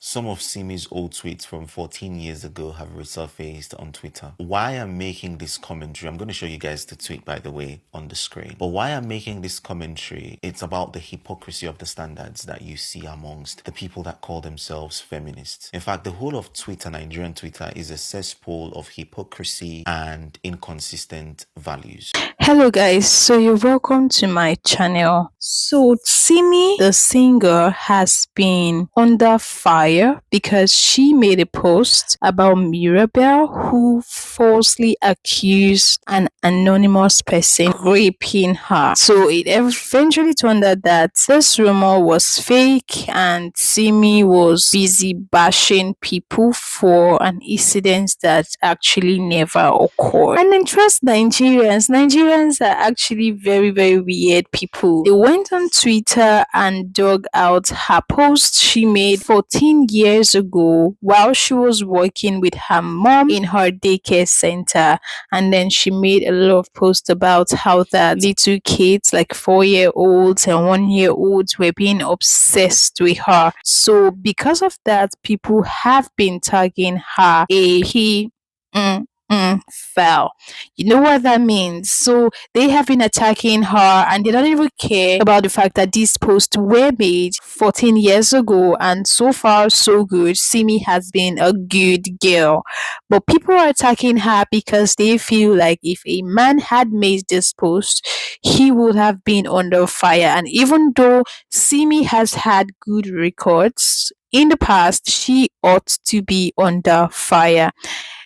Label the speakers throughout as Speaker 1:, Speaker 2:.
Speaker 1: Some of Simi's old tweets from 14 years ago have resurfaced on Twitter. Why I'm making this commentary, I'm going to show you guys the tweet, by the way, on the screen. But why I'm making this commentary, it's about the hypocrisy of the standards that you see amongst the people that call themselves feminists. In fact, the whole of Twitter, Nigerian Twitter, is a cesspool of hypocrisy and inconsistent values.
Speaker 2: Hello guys, so you're welcome to my channel. So Simi the singer has been under fire because she made a post about Mirabel who falsely accused an anonymous person raping her. So it eventually turned out that this rumor was fake and Simi was busy bashing people for an incident that actually never occurred. And then trust Nigerians are actually very, very weird people. They went on Twitter and dug out her post she made 14 years ago while she was working with her mom in her daycare center. And then she made a lot of posts about how that little kids, like 4-year-olds and 1-year-olds, were being obsessed with her. So because of that, people have been tagging her a fell. You know what that means? So they have been attacking her and they don't even care about the fact that these posts were made 14 years ago, and so far so good. Simi has been a good girl. But people are attacking her because they feel like if a man had made this post, he would have been under fire. And even though Simi has had good records in the past, she ought to be under fire.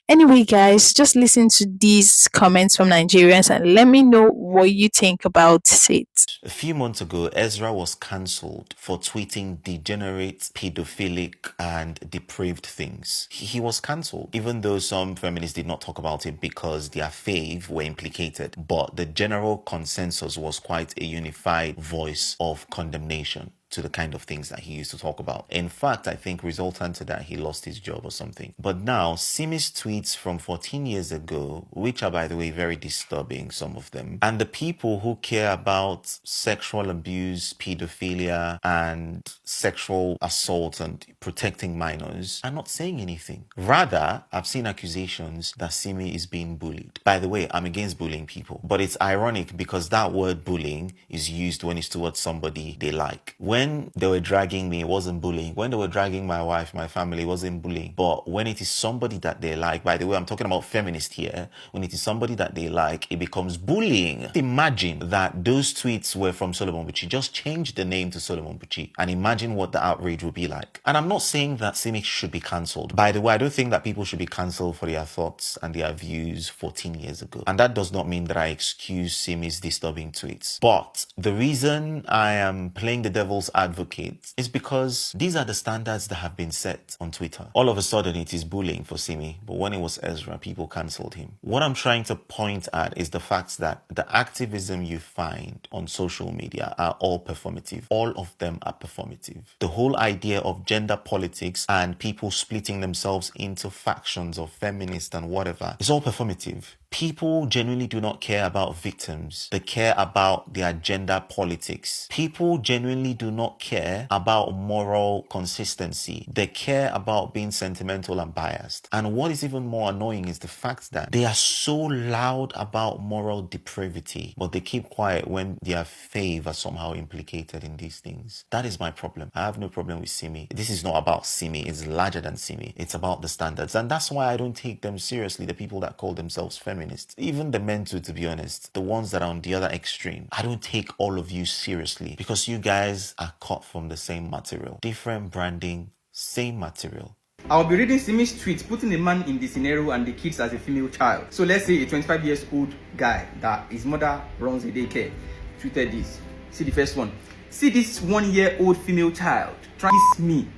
Speaker 2: Anyway, guys, just listen to these comments from Nigerians and let me know what you think about it.
Speaker 1: A few months ago, Ezra was cancelled for tweeting degenerate, pedophilic, and depraved things. He was cancelled, even though some feminists did not talk about it because their fave were implicated. But the general consensus was quite a unified voice of condemnation to the kind of things that he used to talk about. In fact, I think resultant to that, he lost his job or something. But now, Simi's tweets from 14 years ago, which are, by the way, very disturbing, some of them, and the people who care about sexual abuse, pedophilia, and sexual assault and protecting minors are not saying anything. Rather, I've seen accusations that Simi is being bullied. By the way, I'm against bullying people, but it's ironic because that word bullying is used when it's towards somebody they like. When they were dragging me, it wasn't bullying. When they were dragging my wife, my family, it wasn't bullying. But when it is somebody that they like, by the way, I'm talking about feminists here, when it is somebody that they like, it becomes bullying. Imagine that those tweets were from Solomon Buchi. Just change the name to Solomon Buchi and imagine what the outrage would be like. And I'm not saying that Simi should be cancelled. By the way, I don't think that people should be cancelled for their thoughts and their views 14 years ago. And that does not mean that I excuse Simi's disturbing tweets. But the reason I am playing the devil's advocate is because these are the standards that have been set on Twitter. All of a sudden it is bullying for Simi, but when it was Ezra, people cancelled him. What I'm trying to point at is the fact that the activism you find on social media are all performative. All of them are performative. The whole idea of gender politics and people splitting themselves into factions of feminists and whatever is all performative. People genuinely do not care about victims. They care about their gender politics. People genuinely do not care about moral consistency. They care about being sentimental and biased. And what is even more annoying is the fact that they are so loud about moral depravity, but they keep quiet when their fave are somehow implicated in these things. That is my problem. I have no problem with Simi. This is not about Simi. It's larger than Simi. It's about the standards. And that's why I don't take them seriously, the people that call themselves feminists. Even the men too, to be honest, the ones that are on the other extreme. I don't take all of you seriously because you guys are cut from the same material. Different branding, same material.
Speaker 3: I'll be reading Simi's tweets, putting a man in the scenario and the kids as a female child. So let's say a 25 years old guy that his mother runs a daycare tweeted this. See the first one. See this 1-year-old female child trying to kiss me.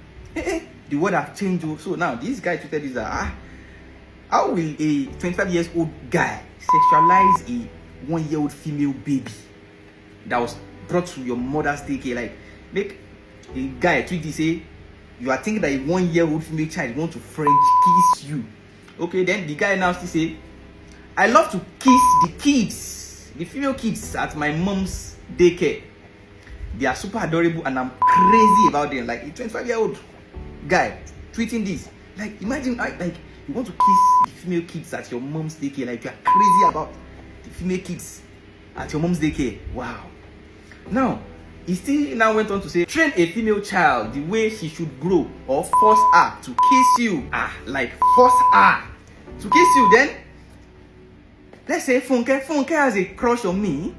Speaker 3: The word have changed. So now this guy tweeted this that how will a 25 years old guy sexualize a 1-year-old female baby that was brought to your mother's daycare? Like, make a guy tweet this, say you are thinking that a 1-year-old female child want to French kiss you. Okay, then the guy now still say, I love to kiss the kids, the female kids at my mom's daycare. They are super adorable and I'm crazy about them. Like a 25-year-old guy tweeting this. Like, imagine, like, you want to kiss the female kids at your mom's daycare. Like, you are crazy about the female kids at your mom's daycare. Wow. Now, he still now went on to say, train a female child the way she should grow, or force her to kiss you. Like, force her to kiss you. Then, let's say Funke has a crush on me.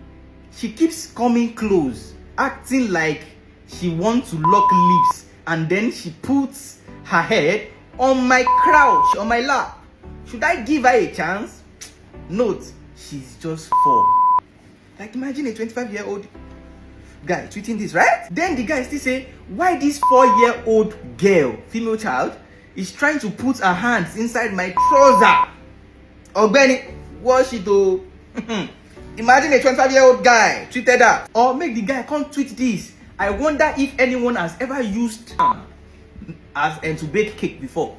Speaker 3: She keeps coming close, acting like she wants to lock lips, and then she puts her head on my couch, on my lap. Should I give her a chance? Note, she's just 4. Like, imagine a 25-year-old guy tweeting this, right? Then the guy still say, why this 4-year-old girl, female child, is trying to put her hands inside my trouser? Ogbeni, what she do? Imagine a 25-year-old guy tweeted that. Or make the guy come tweet this. I wonder if anyone has ever used and to bake cake before.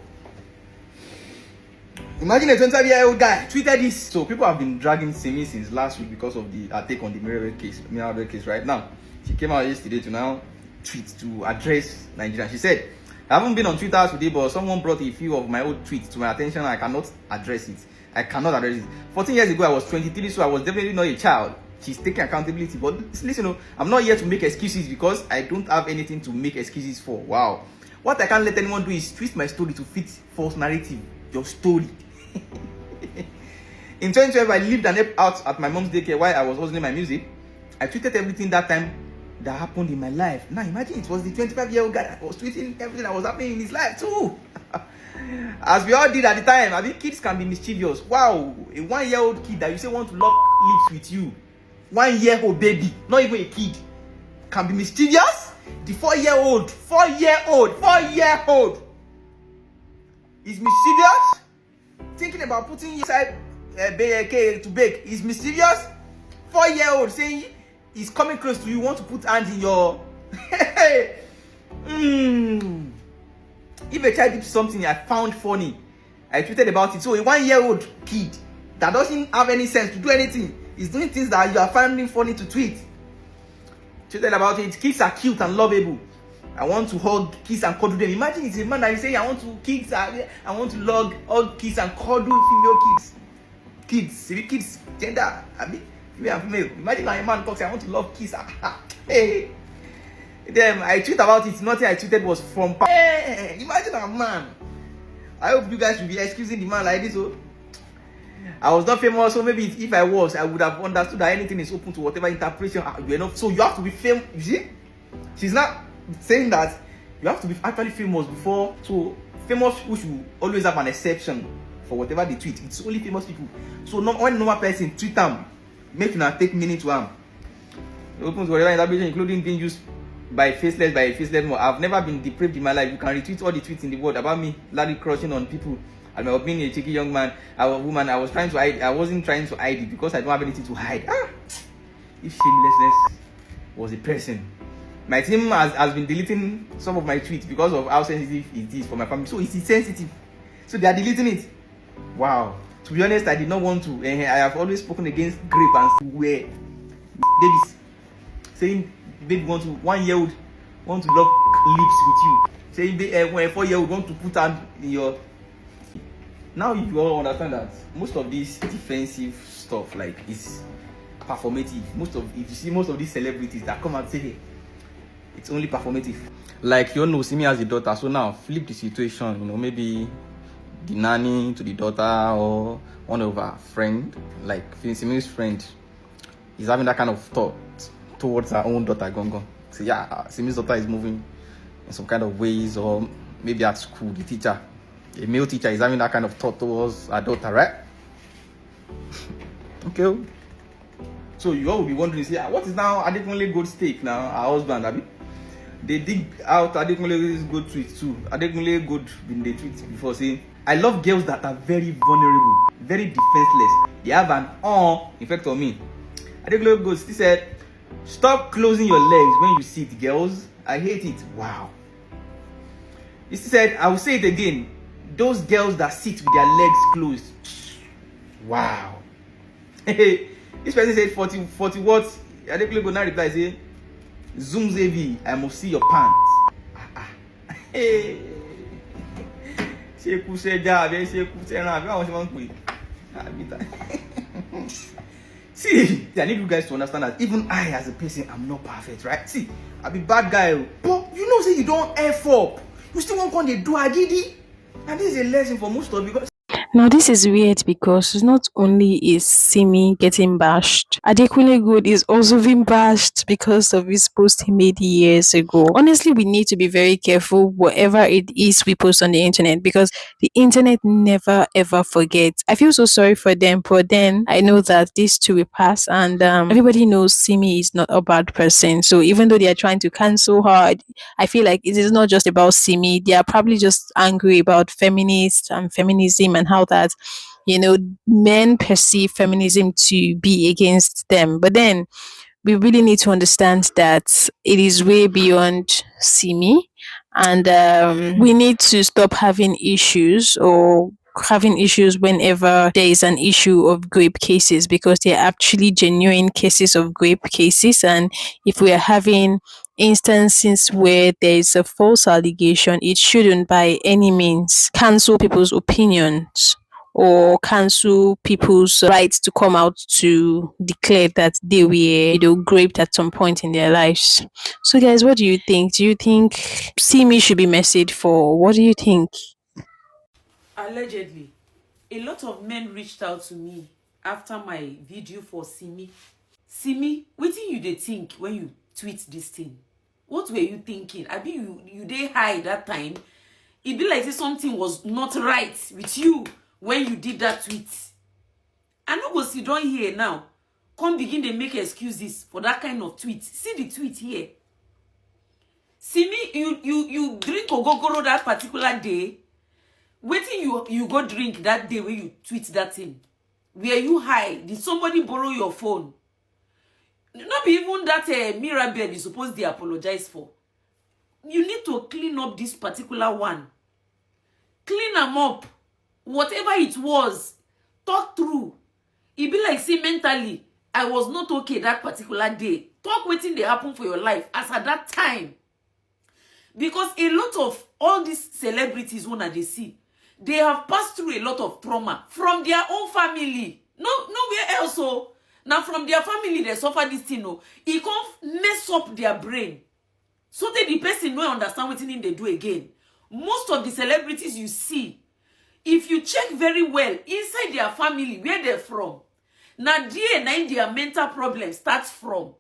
Speaker 3: Imagine a 25-year-old guy tweeted this. So people have been dragging SIMI'S since last week because of the take on the Mirabel case right now. She came out yesterday to now tweet to address Nigeria. She said, I haven't been on Twitter today, but someone brought a few of my old tweets to my attention. I cannot address it. 14 years ago, I was 23, so I was definitely not a child. She's taking accountability. But listen, I'm not here to make excuses because I don't have anything to make excuses for. Wow. What I can't let anyone do is twist my story to fit false narrative. Your story. In 2012, I lived and helped out at my mom's daycare while I was hustling my music. I tweeted everything that time that happened in my life. Now imagine it was the 25-year-old guy that was tweeting everything that was happening in his life too. As we all did at the time. I mean, kids can be mischievous. Wow, a 1-year-old kid that you say want to lock lips with you, 1-year-old baby, not even a kid, can be mischievous. The 4-year-old is mischievous. Thinking about putting inside cake to bake is mischievous. 4-year-old saying he's coming close to you, want to put hands in your If a child did something I found funny, I tweeted about it. So a 1-year-old kid that doesn't have any sense to do anything is doing things that you are finding funny to tweet. Tweeted about it. Kids are cute and lovable. I want to hug, kiss and cuddle them. Imagine it's a man that is saying I want to kiss, I want to hug, kiss and cuddle female kids. Kids, gender, I mean, female and female. Imagine like a man talks, I want to love, kiss. Hey. Then I tweet about it. Nothing I tweeted was from. Hey, imagine a man. I hope you guys will be excusing the man like this. So I was not famous, so maybe if I was, I would have understood that anything is open to whatever interpretation you know. So you have to be famous. You see, she's not saying that you have to be actually famous before. So famous people should always have an exception for whatever they tweet. It's only famous people. So when normal person tweet them, make you not take meaning to them. It opens whatever interpretation, including being used by faceless more. I've never been depraved in my life. You can retweet all the tweets in the world about me, Larry crushing on people. And I being a cheeky young man, I was a woman. I was trying to hide. I wasn't trying to hide it because I don't have anything to hide. If shamelessness was a person, my team has been deleting some of my tweets because of how sensitive it is for my family. So it's sensitive, so they are deleting it. Wow. To be honest, I did not want to. I have always spoken against grape and where babies saying baby 1-year-old want to lock lips with you, saying when a 4-year-old want to put hand in your. Now you all understand that most of this defensive stuff like is performative. If you see most of these celebrities that come and say, hey, it's only performative. Like you know, Simi has a daughter, so now flip the situation. You know, maybe the nanny to the daughter or one of her friend, like Simi's friend, is having that kind of thought towards her own daughter. So yeah, Simi's daughter is moving in some kind of ways, or maybe at school, the teacher, a male teacher, is having that kind of thought towards her daughter, right? Okay. So you all will be wondering, say, what is now Adekunle Gold stake now? Her husband, Abi? They dig out Adekunle's good tweets too. Adekunle Gold been the tweets before saying, I love girls that are very vulnerable, very defenseless. They have an effect on me. Adekunle Gold still said, stop closing your legs when you sit, girls. I hate it. Wow. He still said, I will say it again. Those girls that sit with their legs closed. Wow. This person said 40 watts. Adekunle Gold now reply say, Zoom AV, I must see your pants. Hey. See, I need you guys to understand that even I, as a person, I'm not perfect, right? See, I be bad guy, but you know, say you don't F up. You still want to do agidi. And this is a lesson for most of you guys.
Speaker 2: Now this is weird because not only is Simi getting bashed, Adekunle Gold is also being bashed because of his post he made years ago. Honestly, we need to be very careful whatever it is we post on the internet because the internet never ever forgets. I feel so sorry for them, but then I know that this too will pass, and everybody knows Simi is not a bad person. So even though they are trying to cancel her, I feel like it is not just about Simi. They are probably just angry about feminists and feminism and how that, men perceive feminism to be against them. But then we really need to understand that it is way beyond Simi, and we need to stop having issues or having issues whenever there is an issue of grape cases because they're actually genuine cases of grape cases. And if we are having instances where there is a false allegation, it shouldn't by any means cancel people's opinions or cancel people's rights to come out to declare that they were, raped at some point in their lives. So, guys, what do you think? Do you think Simi should be messaged for? What do you think?
Speaker 4: Allegedly, a lot of men reached out to me after my video for Simi. Simi, wetin you dey think when you tweet this thing? What were you thinking? Abi you dey high that time? E be like say something was not right with you when you did that tweet. I no go sit down here now come begin dey make excuses for that kind of tweet. See the tweet here. Simi, you drink ogogoro that particular day. Wetin you go drink that day when you tweet that thing? Were you high? Did somebody borrow your phone? Not be even that Mirabelle you suppose they apologize for. You need to clean up this particular one. Clean them up. Whatever it was, talk through. It be like, say, mentally, I was not okay that particular day. Talk wetin dey happen for your life as at that time. Because a lot of all these celebrities when they see, they have passed through a lot of trauma from their own family. Nowhere else. So now from their family they suffer this thing. It can mess up their brain. So that the person no understand what they do again. Most of the celebrities you see, if you check very well inside their family, where they're from, now their mental problem starts from.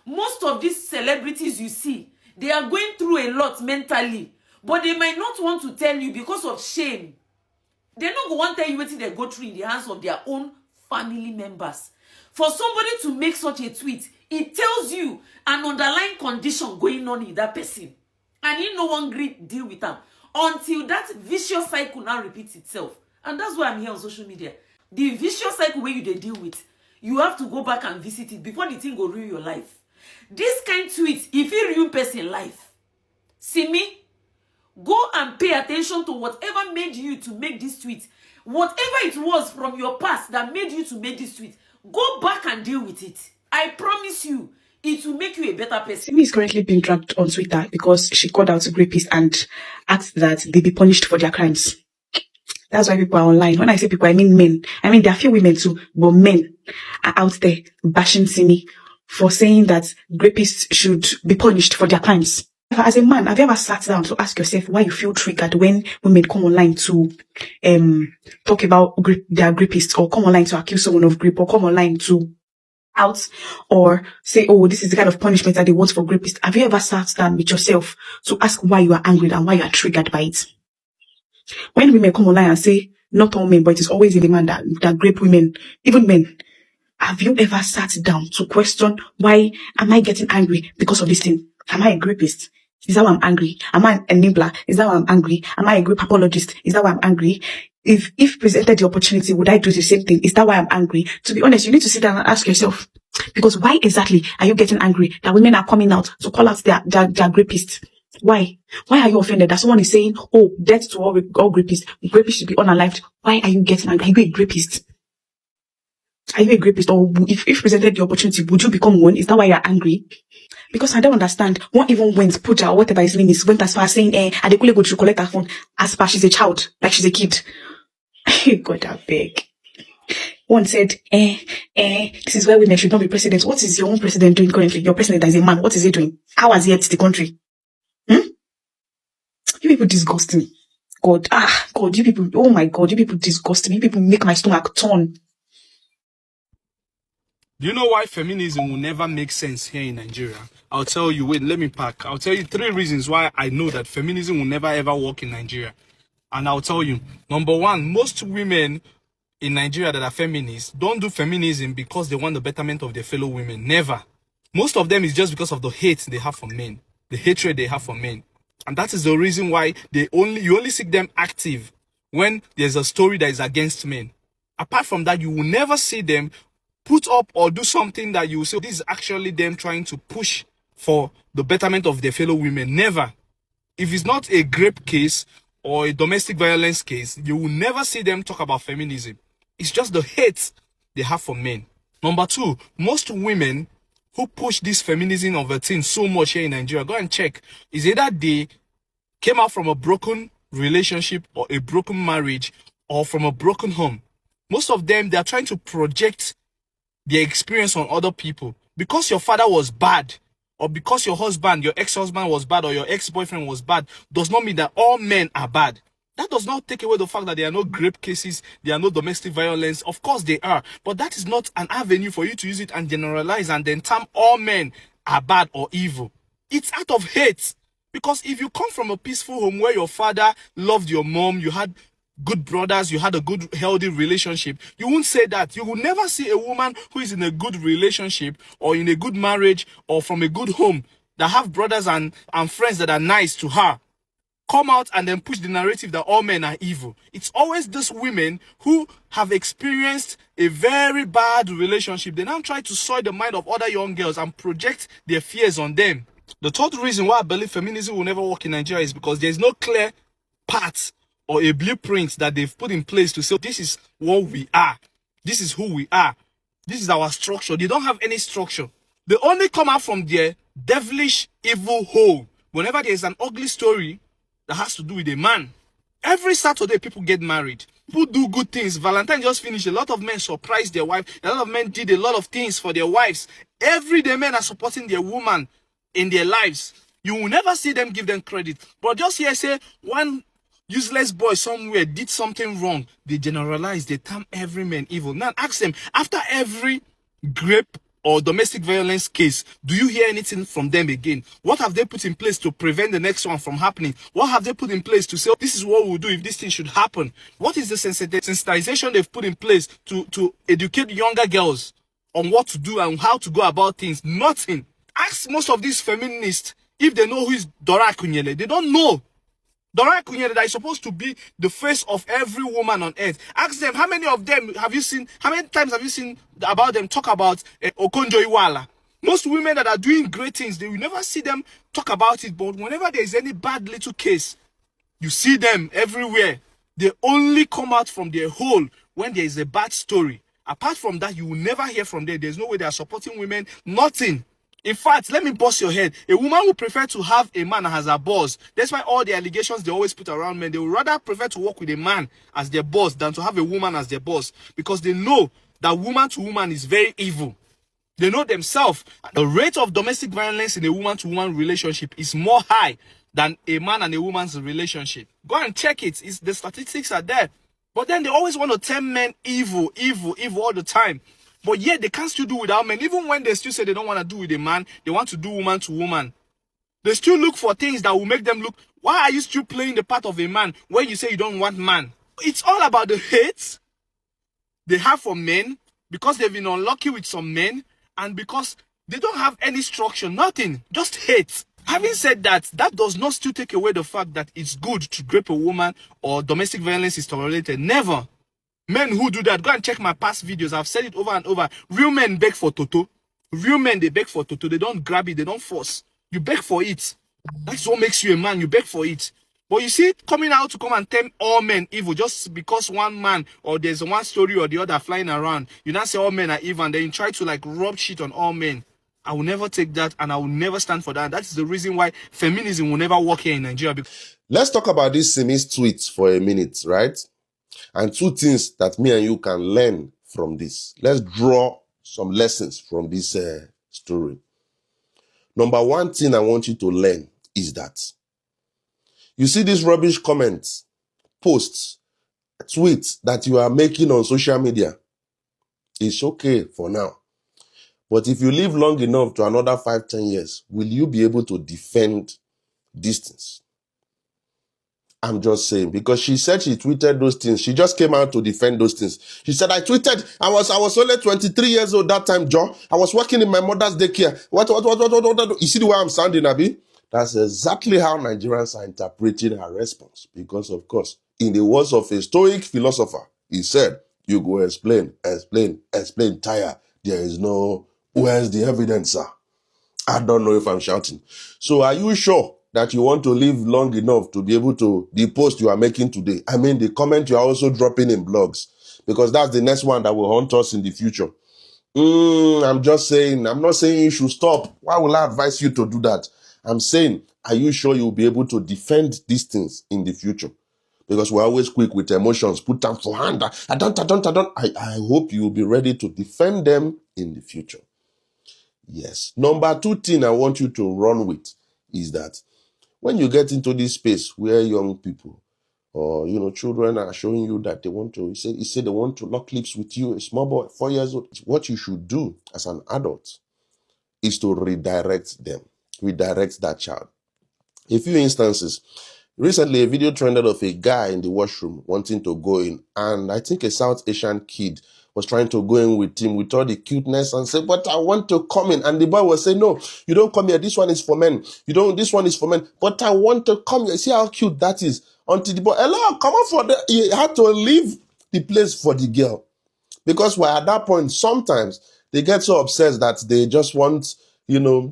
Speaker 4: Most of these celebrities you see, they are going through a lot mentally, but they might not want to tell you because of shame. They not go want to tell you what they go through in the hands of their own family members. For somebody to make such a tweet, it tells you an underlying condition going on in that person. And you no one deal with them until that vicious cycle now repeats itself. And that's why I'm here on social media. The vicious cycle where they deal with, you have to go back and visit it before the thing go ruin your life. This kind of tweet, if you ruin person life, see me, go and pay attention to whatever made you to make this tweet. Whatever it was from your past that made you to make this tweet, go back and deal with it. I promise you, it will make you a better person.
Speaker 5: Simi is currently being dragged on Twitter because she called out rapists and asked that they be punished for their crimes. That's why people are online. When I say people, I mean men. I mean, there are few women too, but men are out there bashing Simi for saying that rapists should be punished for their crimes. As a man, have you ever sat down to ask yourself why you feel triggered when women come online to talk about their rapists, or come online to accuse someone of rape, or come online to out or say, oh, this is the kind of punishment that they want for rapists? Have you ever sat down with yourself to ask why you are angry and why you are triggered by it? When women come online and say, not all men, but it is always the man that rape women, even men, have you ever sat down to question, why am I getting angry because of this thing? Am I a rapist? Is that why I'm angry? Am I an enabler? Is that why I'm angry? Am I a grape apologist? Is that why I'm angry? If presented the opportunity, would I do the same thing? Is that why I'm angry? To be honest, you need to sit down and ask yourself, because why exactly are you getting angry that women are coming out to call out their rapists? Why? Why are you offended that someone is saying, oh, death to all rapists? Rapists should be unalived. Why are you getting angry? Are you a rapist? Are you a rapist? Or if presented the opportunity, would you become one? Is that why you're angry? Because I don't understand. One even went, Puja, or whatever his name is, went as far as saying, adekunle go to collect her phone as far she's a child, like she's a kid. God, I beg. One said, this is why women should not be president. What is your own president doing currently? Your president is a man. What is he doing? How has he helped the country? You people disgust me. God, you people, oh my God, you people disgust me. You people make my stomach turn.
Speaker 6: Do you know why feminism will never make sense here in Nigeria? I'll tell you, wait, let me pack. I'll tell you 3 reasons why I know that feminism will never ever work in Nigeria. And I'll tell you, number 1, most women in Nigeria that are feminists don't do feminism because they want the betterment of their fellow women. Never. Most of them is just because of the hate they have for men, the hatred they have for men. And that is the reason why you only see them active when there's a story that is against men. Apart from that, you will never see them put up or do something that you will say, this is actually them trying to push for the betterment of their fellow women. Never. If it's not a rape case or a domestic violence case, you will never see them talk about feminism. It's just the hate they have for men. Number 2, most women who push this feminism of a thing so much here in Nigeria, go and check, is either they came out from a broken relationship or a broken marriage or from a broken home. Most of them, they are trying to project their experience on other people. Because your father was bad, or because your husband, your ex-husband was bad, or your ex-boyfriend was bad, does not mean that all men are bad. That does not take away the fact that there are no rape cases, there are no domestic violence. Of course they are. But that is not an avenue for you to use it and generalize and then term all men are bad or evil. It's out of hate. Because if you come from a peaceful home where your father loved your mom, you had good brothers, you had a good, healthy relationship, you won't say that. You will never see a woman who is in a good relationship or in a good marriage or from a good home that have brothers and friends that are nice to her come out and then push the narrative that all men are evil. It's always these women who have experienced a very bad relationship. They now try to soil the mind of other young girls and project their fears on them. The third reason why I believe feminism will never work in Nigeria is because there's no clear path or a blueprint that they've put in place to say, this is what we are. This is who we are. This is our structure. They don't have any structure. They only come out from their devilish, evil hole. Whenever there's an ugly story that has to do with a man. Every Saturday, people get married. People do good things. Valentine just finished. A lot of men surprised their wife. A lot of men did a lot of things for their wives. Every day, men are supporting their woman in their lives. You will never see them give them credit. But just here, say, one useless boy somewhere did something wrong. They generalize. They term every man evil. Now, ask them, after every rape or domestic violence case, do you hear anything from them again? What have they put in place to prevent the next one from happening? What have they put in place to say, this is what we'll do if this thing should happen? What is the sensitization they've put in place to educate younger girls on what to do and how to go about things? Nothing. Ask most of these feminists if they know who is Dora Akunyele. They don't know. Dora Akunyele that is supposed to be the face of every woman on earth. Ask them, how many of them have you seen, how many times have you seen about them talk about Okonjo Iweala? Most women that are doing great things, they will never see them talk about it. But whenever there is any bad little case, you see them everywhere. They only come out from their hole when there is a bad story. Apart from that, you will never hear from them. There's no way they are supporting women. Nothing. In fact, let me bust your head. A woman would prefer to have a man as her boss. That's why all the allegations they always put around men, they would rather prefer to work with a man as their boss than to have a woman as their boss. Because they know that woman to woman is very evil. They know themselves. The rate of domestic violence in a woman-to-woman relationship is more high than a man and a woman's relationship. Go and check it. The statistics are there. But then they always want to term men evil, evil, evil all the time. But yet they can't still do without men. Even when they still say they don't want to do with a man, they want to do woman to woman. They still look for things that will make them look, why are you still playing the part of a man when you say you don't want man? It's all about the hate they have for men because they've been unlucky with some men and because they don't have any structure, nothing, just hate. Having said that, that does not still take away the fact that it's good to rape a woman or domestic violence is tolerated. Never. Men who do that, go and check my past videos. I've said it over and over. Real men beg for Toto. Real men, they beg for Toto. They don't grab it. They don't force. You beg for it. That's what makes you a man. You beg for it. But you see, coming out to come and term all men evil just because one man or there's one story or the other flying around, you now say all men are evil, and then you try to like rub shit on all men. I will never take that, and I will never stand for that. That is the reason why feminism will never work here in Nigeria.
Speaker 7: Let's talk about this SIMI'S tweet for a minute, right? And two things that me and you can learn from this. Let's draw some lessons from this story. Number one thing I want you to learn is that you see these rubbish comments, posts, tweets that you are making on social media. It's okay for now. But if you live long enough to another 5-10 years, will you be able to defend these things? I'm just saying, because she said she tweeted those things. She just came out to defend those things. She said, I tweeted, I was only 23 years old that time, Joe. I was working in my mother's daycare. What? You see the way I'm sounding, Abi? That's exactly how Nigerians are interpreting her response. Because, of course, in the words of a Stoic philosopher, he said, you go explain, tire. There is no, where's the evidence, sir? I don't know if I'm shouting. So are you sure that you want to live long enough to be able to, the post you are making today, I mean the comment you are also dropping in blogs, because that's the next one that will haunt us in the future. I'm just saying, I'm not saying you should stop. Why will I advise you to do that? I'm saying, are you sure you'll be able to defend these things in the future? Because we're always quick with emotions, put them for hand. I don't. I hope you'll be ready to defend them in the future. Yes. Number two thing I want you to run with is that when you get into this space where young people or, children are showing you that they want to, you say they want to lock lips with you, a small boy, 4 years old, what you should do as an adult is to redirect that child. A few instances. Recently, a video trended of a guy in the washroom wanting to go in, and I think a South Asian kid was trying to go in with him with all the cuteness and said, but I want to come in. And the boy was saying, no, you don't come here. This one is for men. This one is for men. But I want to come here. See how cute that is. Until the boy, hello, come on for the, he had to leave the place for the girl. Because we're at that point, sometimes they get so obsessed that they just want,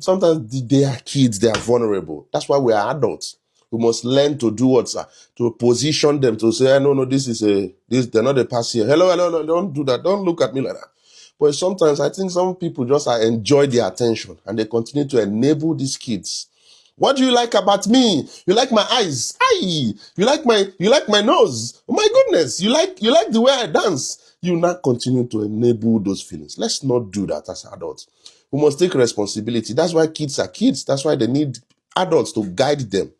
Speaker 7: sometimes they are kids, they are vulnerable. That's why we are adults. We must learn to do what, sir? To position them, to say, no, they're not a pass here. Hello, don't do that. Don't look at me like that. But sometimes I think some people just enjoy the attention and they continue to enable these kids. What do you like about me? You like my eyes? Aye. You like my nose? Oh my goodness. You like the way I dance? You not continue to enable those feelings. Let's not do that as adults. We must take responsibility. That's why kids are kids. That's why they need adults to guide them.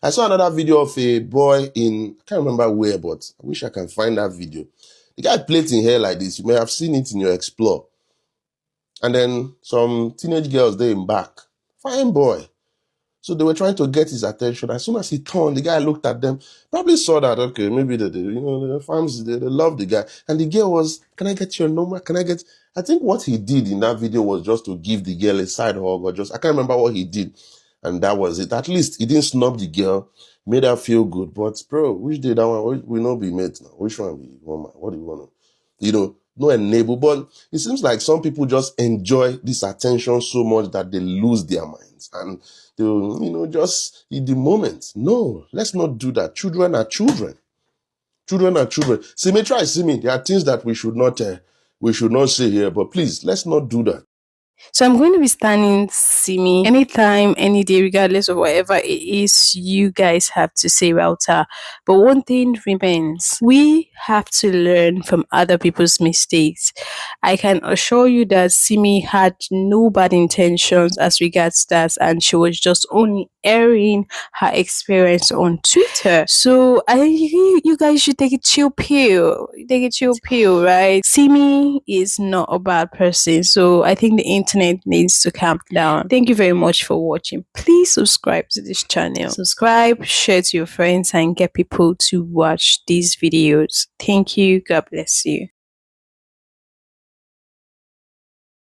Speaker 7: I saw another video of a boy in, I can't remember where, but I wish I can find that video. The guy plaiting hair like this. You may have seen it in your Explore. And then some teenage girls there in back. Fine boy. So they were trying to get his attention. As soon as he turned, the guy looked at them, probably saw that, okay, maybe the fans, they love the guy. And the girl was, can I get your number? I think what he did in that video was just to give the girl a side hug or I can't remember what he did. And that was it. At least he didn't snub the girl, made her feel good. But bro, which day that one will not be made now? Which one will you want? What do you want to? No enable. But it seems like some people just enjoy this attention so much that they lose their minds. And they, just in the moment. No, let's not do that. Children are children. Children are children. See me. There are things that we should not say here. But please, let's not do that.
Speaker 2: So I'm going to be standing Simi anytime, any day, regardless of whatever it is you guys have to say about her. But one thing remains, we have to learn from other people's mistakes. I can assure you that Simi had no bad intentions as regards that, and she was just only airing her experience on Twitter. So I think you guys should take a chill pill. Right? Simi is not a bad person. So I think the internet needs to calm down. Thank you very much for watching. Please subscribe to this channel. Subscribe, share to your friends, and get people to watch these videos. Thank you. God bless you.